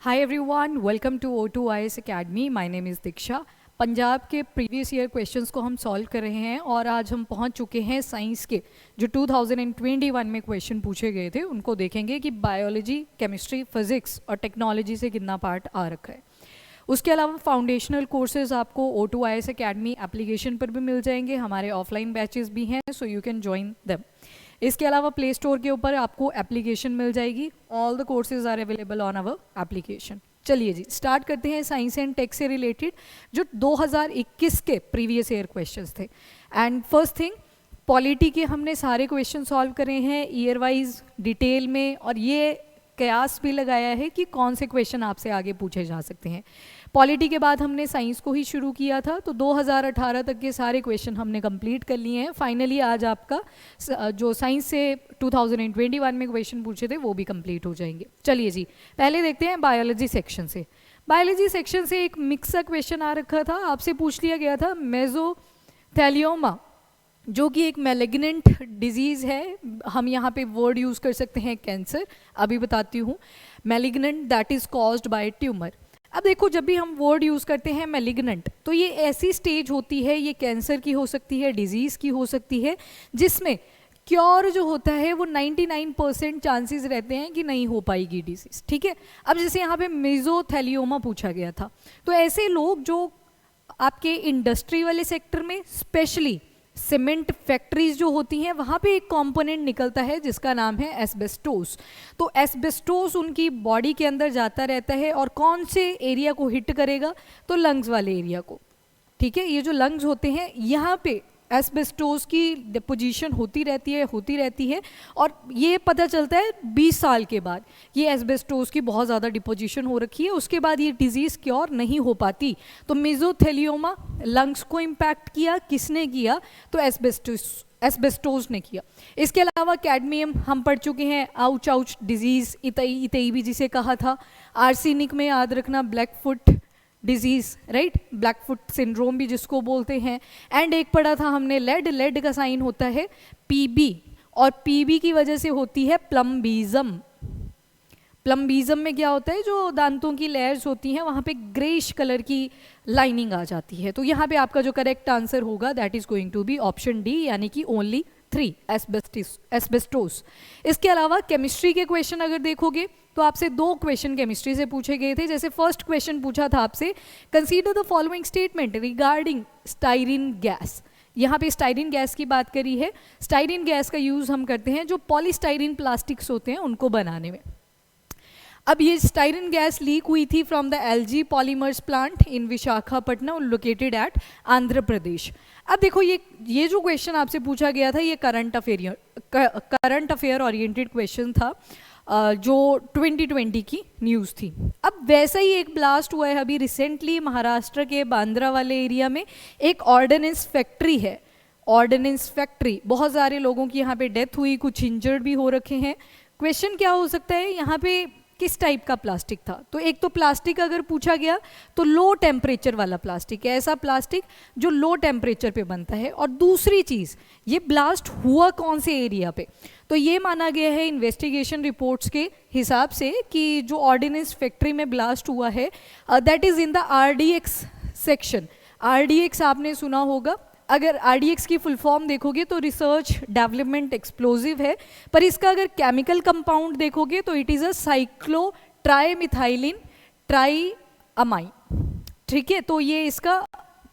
Hi everyone, welcome to O2 IS Academy. My name is Diksha. Punjab के previous year questions को हम solve कर रहे हैं और आज हम पहुंच चुके हैं साइंस के जो 2021 में क्वेश्चन पूछे गए थे उनको देखेंगे कि बायोलॉजी, केमिस्ट्री, फिजिक्स और टेक्नोलॉजी से कितना पार्ट आ रखा है। उसके अलावा फाउंडेशनल कोर्सेज आपको O2 IS Academy एप्लीकेशन पर भी मिल जाएंगे, हमारे ऑफलाइन बैचेस भी हैं, so you can join them. इसके अलावा प्ले स्टोर के ऊपर आपको एप्लीकेशन मिल जाएगी। All the courses are available on our application. चलिए जी स्टार्ट करते हैं साइंस एंड टेक से रिलेटेड जो 2021 के प्रीवियस ईयर क्वेश्चंस थे। एंड फर्स्ट थिंग, पॉलिटी के हमने सारे क्वेश्चन सॉल्व करे हैं ईयर वाइज डिटेल में, और ये कयास भी लगाया है कि कौन से क्वेश्चन आपसे आगे पूछे जा सकते हैं। पॉलिटी के बाद हमने साइंस को ही शुरू किया था, तो 2018 तक के सारे क्वेश्चन हमने कंप्लीट कर लिए हैं। फाइनली आज आपका जो साइंस से 2021 में क्वेश्चन पूछे थे वो भी कंप्लीट हो जाएंगे। चलिए जी पहले देखते हैं बायोलॉजी सेक्शन से। बायोलॉजी सेक्शन से एक मिक्सर क्वेश्चन आ रखा था, आपसे पूछ लिया गया था मेसोथेलियोमा जो कि एक मैलिग्नेंट डिजीज़ है। हम यहाँ पे वर्ड यूज़ कर सकते हैं कैंसर, अभी बताती हूँ। Malignant that is caused by tumour. अब देखो जब भी हम वर्ड यूज़ करते हैं मैलिग्नेंट, तो ये ऐसी स्टेज होती है, ये कैंसर की हो सकती है, डिजीज़ की हो सकती है, जिसमें क्योर जो होता है वो 99% चांसेस रहते हैं कि नहीं हो पाएगी डिजीज़। ठीक है, अब जैसे यहाँ पे मेसोथेलियोमा पूछा गया था, तो ऐसे लोग जो आपके इंडस्ट्री वाले सेक्टर में, स्पेशली सीमेंट फैक्ट्रीज जो होती हैं, वहाँ पे एक कंपोनेंट निकलता है जिसका नाम है एस्बेस्टोस। तो एस्बेस्टोस उनकी बॉडी के अंदर जाता रहता है और कौन से एरिया को हिट करेगा, तो लंग्स वाले एरिया को। ठीक है, ये जो लंग्स होते हैं यहाँ पे एस्बेस्टोस की डिपोजिशन होती रहती है और ये पता चलता है 20 साल के बाद ये एस्बेस्टोस की बहुत ज़्यादा डिपोजिशन हो रखी है, उसके बाद ये डिजीज़ क्योर नहीं हो पाती। तो मेसोथेलियोमा लंग्स को इम्पैक्ट किया, किसने किया, तो एस्बेस्टोस ने किया। इसके अलावा कैडमियम हम पढ़ चुके हैं, आउच डिजीज़, इतई भी जिसे कहा था। आर्सेनिक में याद रखना black foot disease, right, black foot syndrome भी जिसको बोलते हैं। एंड एक पढ़ा था हमने लेड का साइन होता है पीबी, और पीबी की वजह से होती है प्लम्बिज्म। प्लम्बिज्म में क्या होता है, जो दांतों की लेयर्स होती हैं वहाँ पे ग्रेश कलर की लाइनिंग आ जाती है। तो यहाँ पे आपका जो करेक्ट आंसर होगा that is going to be option D, यानी कि ओनली 3 एस्बेस्टोस। इसके अलावा केमिस्ट्री के क्वेश्चन अगर देखोगे तो आपसे 2 क्वेश्चन केमिस्ट्री से पूछे गए थे। जैसे फर्स्ट क्वेश्चन पूछा था आपसे, consider the following statement regarding styrene gas. यहाँ पे स्टाइरिन गैस की बात करी है। स्टाइरिन गैस का यूज़ हम करते हैं जो पॉलीस्टाइरिन प्लास्टिक्स होते हैं उनको बनाने में। अब ये स्टाइरिन गैस लीक हुई थी from the LG polymers plant in Visakhapatnam located at Andhra Pradesh. अब देखो ये जो क्वेश्चन आपसे पूछा गया था ये करंट अफेयर ओरिएंटेड क्वेश्चन था, जो 2020 की न्यूज़ थी। अब वैसा ही एक ब्लास्ट हुआ है अभी रिसेंटली महाराष्ट्र के बांद्रा वाले एरिया में, एक ऑर्डिनेंस फैक्ट्री है। ऑर्डिनेंस फैक्ट्री, बहुत सारे लोगों की यहाँ पे डेथ हुई, कुछ इंजर्ड भी हो रखे हैं। क्वेश्चन क्या हो सकता है यहाँ पे, किस टाइप का प्लास्टिक था। तो एक तो प्लास्टिक अगर पूछा गया तो लो टेम्परेचर वाला प्लास्टिक है, ऐसा प्लास्टिक जो लो टेम्परेचर पे बनता है। और दूसरी चीज़, ये ब्लास्ट हुआ कौन से एरिया पे, तो ये माना गया है इन्वेस्टिगेशन रिपोर्ट्स के हिसाब से कि जो ऑर्डिनेंस फैक्ट्री में ब्लास्ट हुआ है that is in the RDX section. RDX आपने सुना होगा, अगर आरडीएक्स की फुल फॉर्म देखोगे तो रिसर्च डेवलपमेंट एक्सप्लोजिव है, पर इसका अगर केमिकल कंपाउंड देखोगे तो इट इज़ अ साइक्लो ट्राइमिथाइलिन ट्राइअमाइन। ठीक है, तो ये इसका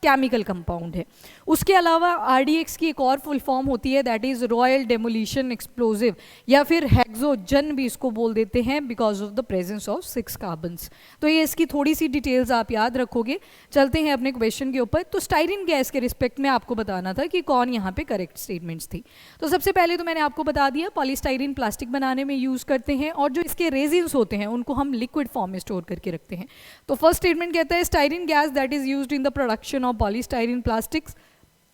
केमिकल कंपाउंड है। उसके अलावा आरडीएक्स की एक और फुल फॉर्म होती है that is royal demolition explosive, या फिर हेक्सोजन भी इसको बोल देते हैं because of the presence of 6 carbons. तो ये इसकी थोड़ी सी डिटेल्स आप याद रखोगे। चलते हैं अपने क्वेश्चन के ऊपर। तो स्टाइरिन गैस के रिस्पेक्ट में आपको बताना था कि कौन यहाँ पे करेक्ट स्टेटमेंट्स थी। तो सबसे पहले तो मैंने आपको बता दिया पॉलीस्टाइरिन प्लास्टिक बनाने में यूज़ करते हैं, और जो इसके रेजिन्स होते हैं उनको हम लिक्विड फॉर्म में स्टोर करके रखते हैं। तो फर्स्ट स्टेटमेंट कहता है styrene gas that is used in the production of polystyrene plastics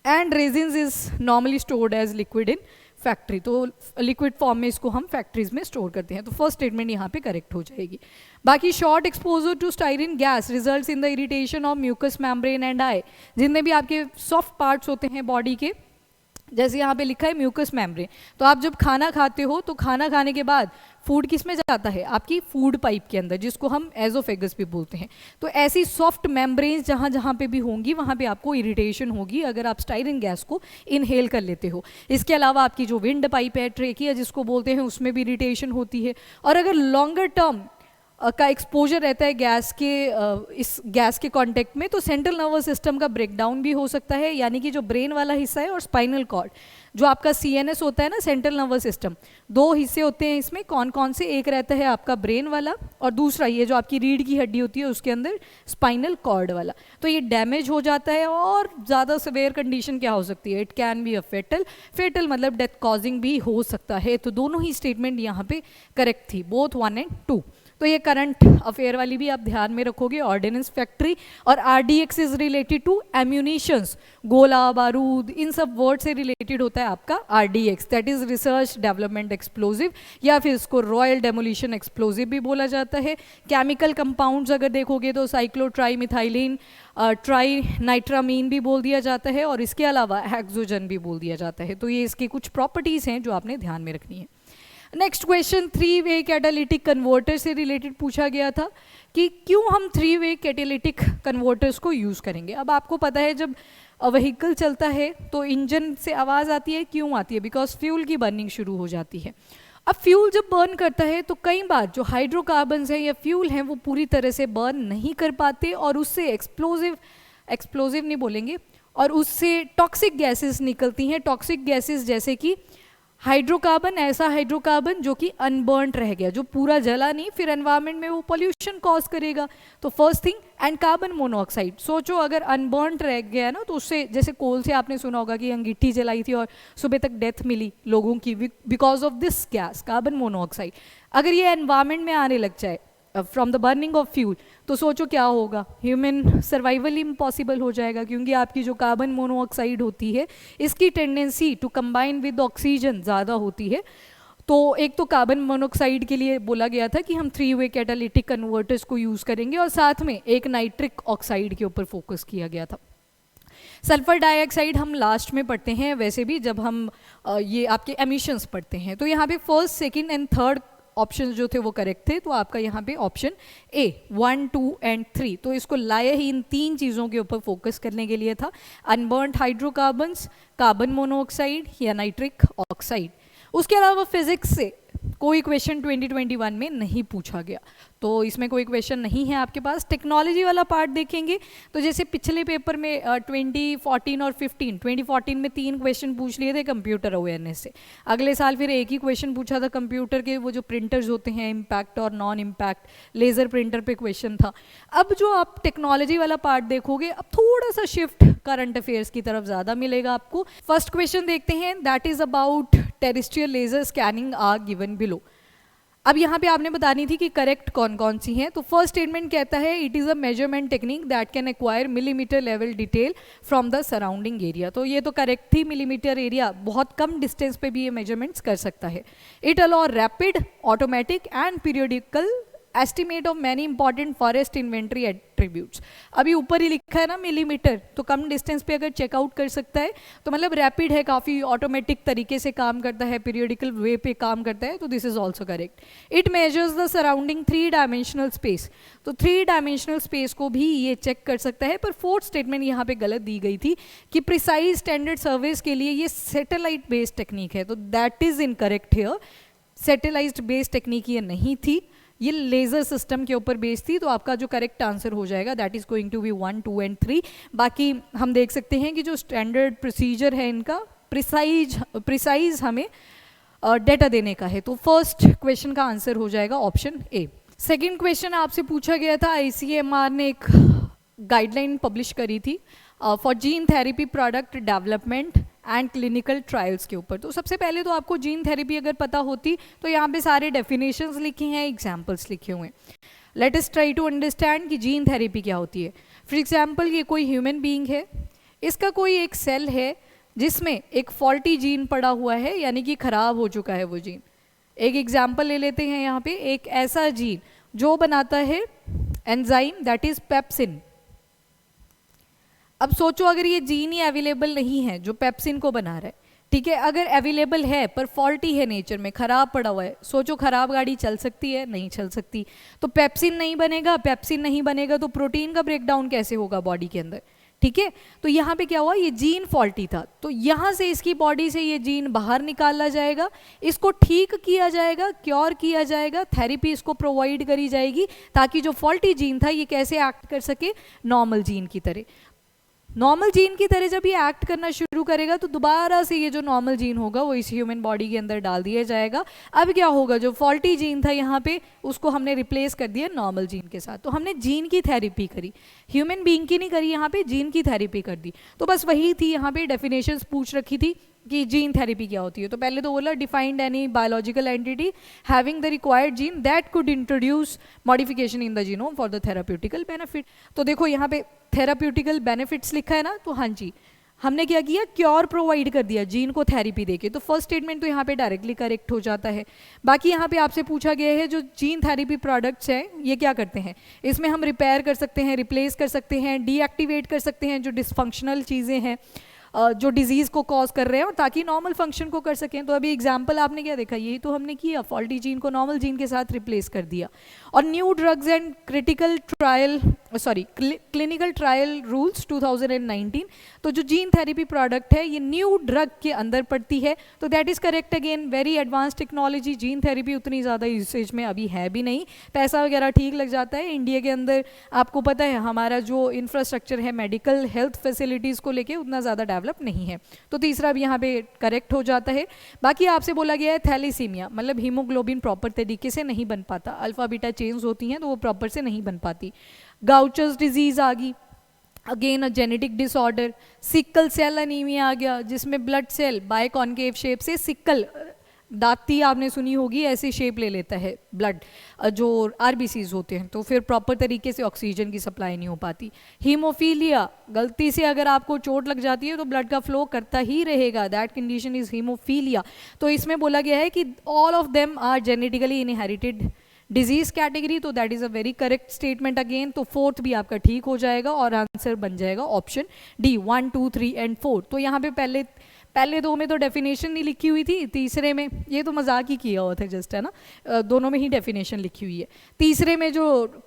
and resins is normally stored as liquid in factory। तो लिक्विड फॉर्म में इसको हम फैक्ट्रीज में स्टोर करते हैं। तो फर्स्ट स्टेटमेंट यहाँ पे करेक्ट हो जाएगी। बाकी short exposure to styrene gas results in the irritation of mucus membrane and eye. जितने भी आपके सॉफ्ट पार्ट्स होते हैं बॉडी के जैसे यहाँ पे लिखा है म्यूकस मेम्ब्रेन। तो आप जब खाना खाते हो तो खाना खाने के बाद फूड किस में जाता है, आपकी फूड पाइप के अंदर, जिसको हम एजोफेगस भी बोलते हैं। तो ऐसी सॉफ्ट मेम्ब्रेन्स जहाँ जहाँ पे भी होंगी वहाँ पे आपको इरिटेशन होगी अगर आप स्टाइरिन गैस को इनहेल कर लेते हो। इसके अलावा आपकी जो विंड पाइप है, ट्रेकिया जिसको बोलते हैं, उसमें भी इरिटेशन होती है। और अगर लॉन्गर टर्म का एक्सपोजर रहता है गैस के इस गैस के कांटेक्ट में, तो सेंट्रल नर्वस सिस्टम का ब्रेकडाउन भी हो सकता है, यानी कि जो ब्रेन वाला हिस्सा है और स्पाइनल कॉर्ड, जो आपका सीएनएस होता है ना, सेंट्रल नर्वस सिस्टम, दो हिस्से होते हैं इसमें। कौन कौन से? एक रहता है आपका ब्रेन वाला और दूसरा ये जो आपकी रीढ़ की हड्डी होती है उसके अंदर स्पाइनल कॉर्ड वाला। तो ये डैमेज हो जाता है और ज़्यादा सिवियर कंडीशन क्या हो सकती है, it can be a fatal मतलब डेथ कॉजिंग भी हो सकता है। तो दोनों ही स्टेटमेंट यहाँ पे करेक्ट थी, बोथ 1 और 2। तो ये करंट अफेयर वाली भी आप ध्यान में रखोगे, ऑर्डिनेंस फैक्ट्री। और RDX is related to ammunitions, गोला बारूद, इन सब वर्ड से रिलेटेड होता है आपका RDX, that is research development explosive, या फिर इसको रॉयल डेमोलिशन एक्सप्लोजिव भी बोला जाता है। केमिकल कंपाउंड्स अगर देखोगे तो साइक्लोट्राइमिथाइलिन, ट्राई नाइट्रामीन भी बोल दिया जाता है, और इसके अलावा हेक्सोजन भी बोल दिया जाता है। तो ये इसकी कुछ प्रॉपर्टीज हैं जो आपने ध्यान में रखनी है। नेक्स्ट क्वेश्चन 3-वे कैटालिटिक कन्वर्टर से रिलेटेड पूछा गया था कि क्यों हम 3-वे कैटालिटिक कन्वर्टर्स को यूज़ करेंगे। अब आपको पता है जब व्हीकल चलता है तो इंजन से आवाज़ आती है, क्यों आती है? बिकॉज फ्यूल की बर्निंग शुरू हो जाती है। अब फ्यूल जब बर्न करता है तो कई बार जो हाइड्रोकार्बन्स हैं या फ्यूल हैं वो पूरी तरह से बर्न नहीं कर पाते और उससे एक्सप्लोजिव नहीं बोलेंगे, और उससे टॉक्सिक गैसेस निकलती हैं। टॉक्सिक गैसेस जैसे कि हाइड्रोकार्बन, ऐसा हाइड्रोकार्बन जो कि अनबर्न्ड रह गया, जो पूरा जला नहीं, फिर एनवायरनमेंट में वो पोल्यूशन कॉज करेगा। तो first thing, and carbon monoxide. सोचो अगर अनबर्न्ड रह गया ना तो उससे, जैसे कोल से आपने सुना होगा कि अंगीठी जलाई थी और सुबह तक डेथ मिली लोगों की because of this gas carbon monoxide. अगर ये एनवायरनमेंट में आने लग जाए from the burning of fuel, तो सोचो क्या होगा, ह्यूमन सर्वाइवल इम्पॉसिबल हो जाएगा, क्योंकि आपकी जो कार्बन मोनोऑक्साइड होती है इसकी tendency to combine with oxygen ज़्यादा होती है। तो एक तो कार्बन मोनोऑक्साइड के लिए बोला गया था कि हम 3-वे कैटालिटिक कन्वर्टर्स को यूज़ करेंगे, और साथ में एक नाइट्रिक ऑक्साइड के ऊपर फोकस किया गया था। सल्फर डाइऑक्साइड हम लास्ट में पढ़ते हैं वैसे भी, जब हम ये आपके एमिशंस पढ़ते हैं। तो यहाँ पे first, second and third option जो थे वो करेक्ट थे। तो आपका यहाँ पे ऑप्शन ए 1, 2 एंड 3, तो इसको लाया ही इन 3 चीज़ों के ऊपर फोकस करने के लिए था, अनबर्न्ड हाइड्रोकार्बन्स, कार्बन मोनोऑक्साइड या नाइट्रिक ऑक्साइड। उसके अलावा फिजिक्स से कोई क्वेश्चन 2021 में नहीं पूछा गया, तो इसमें कोई क्वेश्चन नहीं है आपके पास। टेक्नोलॉजी वाला पार्ट देखेंगे तो जैसे पिछले पेपर में 2014 और 15, 2014 में 3 क्वेश्चन पूछ लिए थे कंप्यूटर अवेयरनेस से। अगले साल फिर एक ही क्वेश्चन पूछा था कंप्यूटर के, वो जो प्रिंटर्स होते हैं इम्पैक्ट और नॉन इम्पैक्ट, लेज़र प्रिंटर पे क्वेश्चन था। अब जो आप टेक्नोलॉजी वाला पार्ट देखोगे, अब थोड़ा सा शिफ्ट करंट अफेयर्स की तरफ ज़्यादा मिलेगा आपको। फर्स्ट क्वेश्चन देखते हैं, that is about terrestrial laser scanning are given below. अब यहाँ पे आपने बतानी थी कि करेक्ट कौन कौन सी हैं। तो फर्स्ट स्टेटमेंट कहता है it is a measurement technique that can acquire millimetre level detail from the surrounding area. तो ये तो करेक्ट थी, मिलीमीटर एरिया, बहुत कम डिस्टेंस पे भी ये मेजरमेंट्स कर सकता है। It allow rapid, automatic and periodical estimate of many important forest inventory attributes. अभी ऊपर ही लिखा है ना मिलीमीटर, तो कम डिस्टेंस पे अगर चेकआउट कर सकता है तो मतलब रैपिड है, काफ़ी ऑटोमेटिक तरीके से काम करता है, पीरियडिकल वे पे काम करता है, तो this is also correct. It measures the surrounding 3 dimensional space, तो 3 डायमेंशनल स्पेस को भी ये चेक कर सकता है। पर फोर्थ स्टेटमेंट यहाँ पे गलत दी गई थी कि प्रिसाइज स्टैंडर्ड सर्विस के लिए ये सैटेलाइट बेस्ड टेक्निक है, तो that is incorrect here. Satellite based technique ये नहीं थी, ये लेज़र सिस्टम के ऊपर बेस्ड थी। तो आपका जो करेक्ट आंसर हो जाएगा that is going to be 1, 2 and 3। बाकी हम देख सकते हैं कि जो स्टैंडर्ड प्रोसीजर है इनका प्रिसाइज हमें डेटा देने का है। तो फर्स्ट क्वेश्चन का आंसर हो जाएगा ऑप्शन ए। सेकेंड क्वेश्चन आपसे पूछा गया था, ICMR ने एक गाइडलाइन पब्लिश करी थी for gene therapy product development and clinical trials के ऊपर। तो सबसे पहले तो आपको जीन थेरेपी अगर पता होती तो यहाँ पे सारे डेफिनेशंस लिखे हैं, एग्जाम्पल्स लिखे हुए हैं। Let us try to understand कि जीन थेरेपी क्या होती है। फॉर एग्जाम्पल, ये कोई ह्यूमन बीइंग है, इसका कोई एक सेल है जिसमें एक फॉल्टी जीन पड़ा हुआ है, यानी कि खराब हो चुका है वो जीन। एक एग्जाम्पल ले लेते हैं यहाँ पे, एक ऐसा जीन जो बनाता है एंजाइम दैट इज पेप्सिन। अब सोचो अगर ये जीन ही अवेलेबल नहीं है जो पेप्सिन को बना रहा है, ठीक है, अगर अवेलेबल है पर फॉल्टी है नेचर में, खराब पड़ा हुआ है, सोचो खराब गाड़ी चल सकती है? नहीं चल सकती। तो पेप्सिन नहीं बनेगा, पेप्सिन नहीं बनेगा तो प्रोटीन का ब्रेकडाउन कैसे होगा बॉडी के अंदर? ठीक है, तो यहाँ पे क्या हुआ, ये जीन फॉल्टी था, तो यहाँ से इसकी बॉडी से ये जीन बाहर निकाला जाएगा, इसको ठीक किया जाएगा, क्योर किया जाएगा, थेरेपी इसको प्रोवाइड करी जाएगी ताकि जो फॉल्टी जीन था ये कैसे एक्ट कर सके, नॉर्मल जीन की तरह। नॉर्मल जीन की तरह जब ये एक्ट करना शुरू करेगा तो दोबारा से ये जो नॉर्मल जीन होगा वो इस ह्यूमन बॉडी के अंदर डाल दिया जाएगा। अब क्या होगा, जो फॉल्टी जीन था यहाँ पे उसको हमने रिप्लेस कर दिया नॉर्मल जीन के साथ। तो हमने जीन की थेरेपी करी, ह्यूमन बीइंग की नहीं करी, यहाँ पे जीन की थेरेपी कर दी। तो बस वही थी, यहाँ पे डेफिनेशंस पूछ रखी थी कि जीन थेरेपी क्या होती है। तो पहले तो बोला defined any biological entity having the required gene that could introduce modification in the genome for the therapeutical benefit. तो देखो यहाँ पे थेराप्यूटिकल बेनिफिट्स लिखा है ना, तो हाँ जी, हमने क्या किया, क्योर प्रोवाइड कर दिया जीन को थेरेपी देके। तो फर्स्ट स्टेटमेंट तो यहाँ पे डायरेक्टली करेक्ट हो जाता है। बाकी यहाँ पे आपसे पूछा गया है जो जीन थेरेपी प्रोडक्ट्स हैं ये क्या करते हैं, इसमें हम रिपेयर कर सकते हैं, रिप्लेस कर सकते हैं, डीएक्टिवेट कर सकते हैं जो डिसफंक्शनल चीज़ें हैं जो डिजीज़ को कॉज कर रहे हैं, और ताकि नॉर्मल फंक्शन को कर सकें। तो अभी एग्जांपल आपने क्या देखा, यही तो हमने किया, फॉल्टी जीन को नॉर्मल जीन के साथ रिप्लेस कर दिया। और new drugs and clinical trial rules 2019, तो जो जीन थेरेपी प्रोडक्ट है ये न्यू ड्रग के अंदर पड़ती है, तो that is correct again, very advance technology. Gene therapy उतनी ज़्यादा यूसेज में अभी है भी नहीं, पैसा वगैरह ठीक लग जाता है। इंडिया के अंदर आपको पता है हमारा जो इंफ्रास्ट्रक्चर है मेडिकल हेल्थ फैसिलिटीज़ को लेके उतना ज़्यादा डेवलप नहीं है, तो तीसरा भी यहाँ पे करेक्ट हो जाता है। बाकी आपसे बोला गया है थैलेसीमिया, मतलब हीमोग्लोबिन प्रॉपर तरीके से नहीं बन पाता, अल्फा बीटा चेन्स होती हैं तो वो प्रॉपर से नहीं बन पाती। गाउचर्स डिजीज़ आ गई, again a genetic disorder. Sickle cell anaemia आ गया जिसमें ब्लड सेल बायकॉन्केव शेप से, सिकल दाती आपने सुनी होगी, ऐसी शेप ले लेता है ब्लड जो आरबीसीज होते हैं, तो फिर प्रॉपर तरीके से ऑक्सीजन की सप्लाई नहीं हो पाती। हीमोफीलिया, गलती से अगर आपको चोट लग जाती है तो ब्लड का फ्लो करता ही रहेगा, दैट कंडीशन इज हीमोफीलिया। तो इसमें बोला गया है कि all of them are genetically inherited disease category, तो that is a very correct statement again. तो फोर्थ भी आपका ठीक हो जाएगा और आंसर बन जाएगा ऑप्शन डी, 1, 2, 3 एंड 4। तो यहाँ पे पहले दो में तो डेफिनेशन नहीं लिखी हुई थी, तीसरे में ये तो मजाक ही किया हुआ था जस्ट, है ना, दोनों में ही डेफिनेशन लिखी हुई है। तीसरे में जो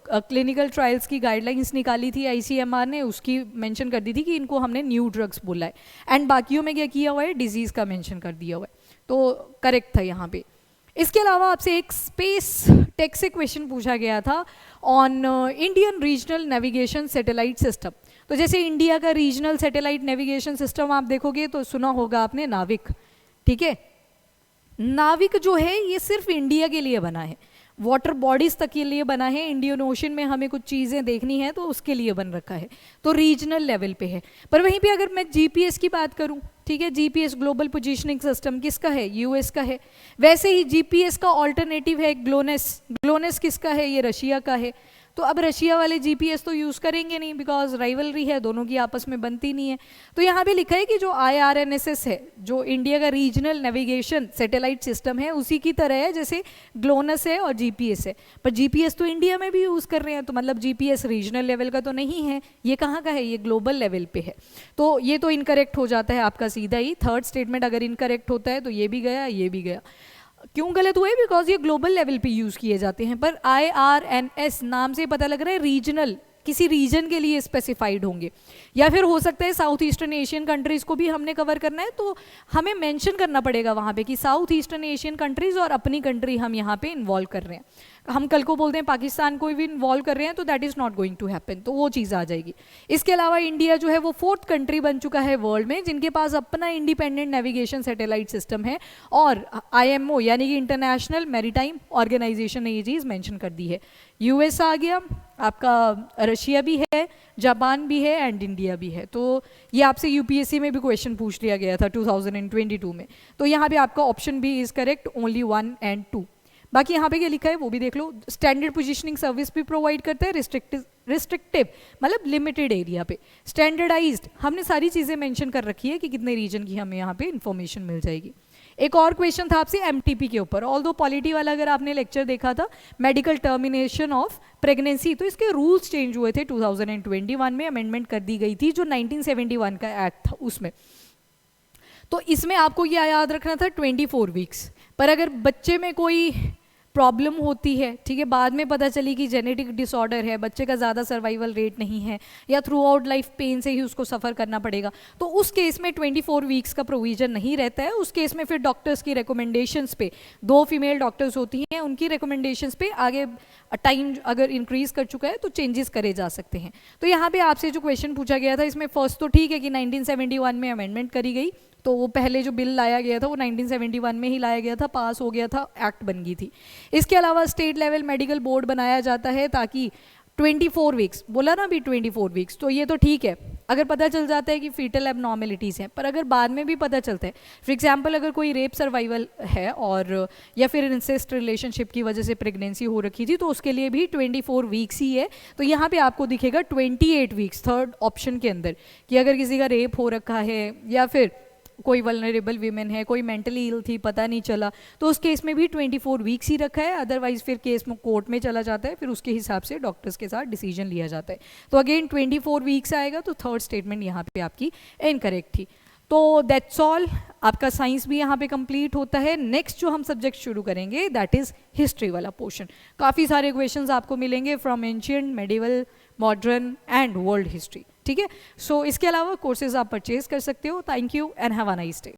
क्लिनिकल ट्रायल्स की गाइडलाइंस निकाली थी आईसीएमआर ने, उसकी मेंशन कर दी थी कि इनको हमने न्यू ड्रग्स बोला है, एंड बाकियों में क्या किया हुआ है, डिजीज़ का मेंशन कर दिया हुआ है, तो करेक्ट था यहाँ पे। इसके अलावा आपसे एक स्पेस टेक से क्वेश्चन पूछा गया था on Indian regional navigation satellite system. तो जैसे इंडिया का रीजनल सैटेलाइट नेविगेशन सिस्टम आप देखोगे तो सुना होगा आपने नाविक, ठीक है। नाविक जो है ये सिर्फ इंडिया के लिए बना है, वाटर बॉडीज तक के लिए बना है, इंडियन ओशन में हमें कुछ चीज़ें देखनी है तो उसके लिए बन रखा है, तो रीजनल लेवल पे है। पर वहीं पे अगर मैं जीपीएस की बात करूं, ठीक है, जीपीएस ग्लोबल पोजीशनिंग सिस्टम किसका है, यूएस का है। वैसे ही जीपीएस का ऑल्टरनेटिव है ग्लोनेस, ग्लोनेस किसका है, ये रशिया का है। तो अब रशिया वाले जीपीएस तो यूज़ करेंगे नहीं बिकॉज राइवलरी है, दोनों की आपस में बनती नहीं है। तो यहाँ पे लिखा है कि जो IRNSS है, जो इंडिया का रीजनल नेविगेशन सैटेलाइट सिस्टम है, उसी की तरह है जैसे ग्लोनस है और जीपीएस है। पर जीपीएस तो इंडिया में भी यूज़ कर रहे हैं, तो मतलब जीपीएस रीजनल लेवल का तो नहीं है, ये कहाँ का है, ये ग्लोबल लेवल पे है। तो ये तो इनकरेक्ट हो जाता है आपका सीधा ही, थर्ड स्टेटमेंट अगर इनकरेक्ट होता है तो ये भी गया, ये भी गया। क्यों गलत हुए, बिकॉज ये ग्लोबल लेवल पे यूज़ किए जाते हैं, पर IRNS नाम से पता लग रहा है रीजनल, किसी रीजन के लिए स्पेसिफाइड होंगे, या फिर हो सकता है साउथ ईस्टर्न एशियन कंट्रीज़ को भी हमने कवर करना है, तो हमें मेंशन करना पड़ेगा वहाँ पे कि साउथ ईस्टर्न एशियन कंट्रीज़ और अपनी कंट्री हम यहाँ पे इन्वॉल्व कर रहे हैं। हम कल को बोलते हैं पाकिस्तान को भी इन्वॉल्व कर रहे हैं तो that is not going to happen, तो वो चीज़ आ जाएगी। इसके अलावा इंडिया जो है वो 4th कंट्री बन चुका है वर्ल्ड में जिनके पास अपना इंडिपेंडेंट नेविगेशन सैटेलाइट सिस्टम है, और IMO यानी कि इंटरनेशनल मैरीटाइम ऑर्गेनाइजेशन ने ये चीज़ मेंशन कर दी है। यूएस आ गया आपका, रशिया भी है, जापान भी है एंड इंडिया भी है। तो ये आपसे यूपीएससी में भी क्वेश्चन पूछ लिया गया था 2022 में, तो यहाँ पे आपका option B is correct, only 1 and 2। बाकी यहाँ पे क्या लिखा है वो भी देख लो, स्टैंडर्ड पोजीशनिंग सर्विस भी प्रोवाइड करता है, रिस्ट्रिक्टिव मतलब लिमिटेड एरिया पे, स्टैंडर्डाइज्ड हमने सारी चीज़ें मेंशन कर रखी है कि कितने रीजन की हमें यहाँ पे इन्फॉर्मेशन मिल जाएगी। एक और क्वेश्चन था आपसे MTP के ऊपर, ऑल्दो पॉलिटी वाला अगर आपने लेक्चर देखा था, मेडिकल टर्मिनेशन ऑफ प्रेगनेंसी, तो इसके रूल्स चेंज हुए थे 2021 में, अमेंडमेंट कर दी गई थी जो 1971 का एक्ट था उसमें। तो इसमें आपको क्या याद रखना था 24 वीक्स। पर अगर बच्चे में कोई प्रॉब्लम होती है, ठीक है, बाद में पता चली कि जेनेटिक डिसऑर्डर है, बच्चे का ज़्यादा सर्वाइवल रेट नहीं है या थ्रू आउट लाइफ पेन से ही उसको सफ़र करना पड़ेगा, तो उस केस में 24 वीक्स का प्रोविज़न नहीं रहता है। उस केस में फिर डॉक्टर्स की रिकमेंडेशंस पे, 2 फीमेल डॉक्टर्स होती हैं, उनकी रिकमेंडेशंस पे आगे टाइम अगर इंक्रीज़ कर चुका है तो चेंजेस करे जा सकते हैं। तो यहाँ पे आपसे जो क्वेश्चन पूछा गया था, इसमें फर्स्ट तो ठीक है कि 1971 में अमेंडमेंट करी गई, तो वो पहले जो बिल लाया गया था वो 1971 में ही लाया गया था, पास हो गया था, एक्ट बन गई थी। इसके अलावा स्टेट लेवल मेडिकल बोर्ड बनाया जाता है ताकि 24 वीक्स, बोला ना अभी 24 वीक्स, तो ये तो ठीक है अगर पता चल जाता है कि फीटल एबनॉर्मेलिटीज़ हैं। पर अगर बाद में भी पता चलता है, फॉर एग्जांपल अगर कोई रेप सर्वाइवल है और या फिर इंसेस्ट रिलेशनशिप की वजह से प्रेगनेंसी हो रखी थी, तो उसके लिए भी 24 वीक्स ही है। तो यहाँ पे आपको दिखेगा 28 वीक्स थर्ड ऑप्शन के अंदर, कि अगर किसी का रेप हो रखा है या फिर कोई वल्नरेबल वीमेन है, कोई मेंटली इल थी, पता नहीं चला, तो उस केस में भी 24 वीक्स ही रखा है। अदरवाइज फिर केस में कोर्ट में चला जाता है, फिर उसके हिसाब से डॉक्टर्स के साथ डिसीजन लिया जाता है। तो अगेन 24 वीक्स आएगा, तो थर्ड स्टेटमेंट यहाँ पे आपकी इनकरेक्ट थी। तो दैट्स ऑल, आपका साइंस भी यहाँ पे कंप्लीट होता है। नेक्स्ट जो हम सब्जेक्ट शुरू करेंगे दैट इज हिस्ट्री वाला पोर्शन। काफ़ी सारे क्वेश्चंस आपको मिलेंगे from ancient, medieval, modern and world history, ठीक है। सो इसके अलावा कोर्सेज आप परचेज कर सकते हो। Thank you and have a nice day.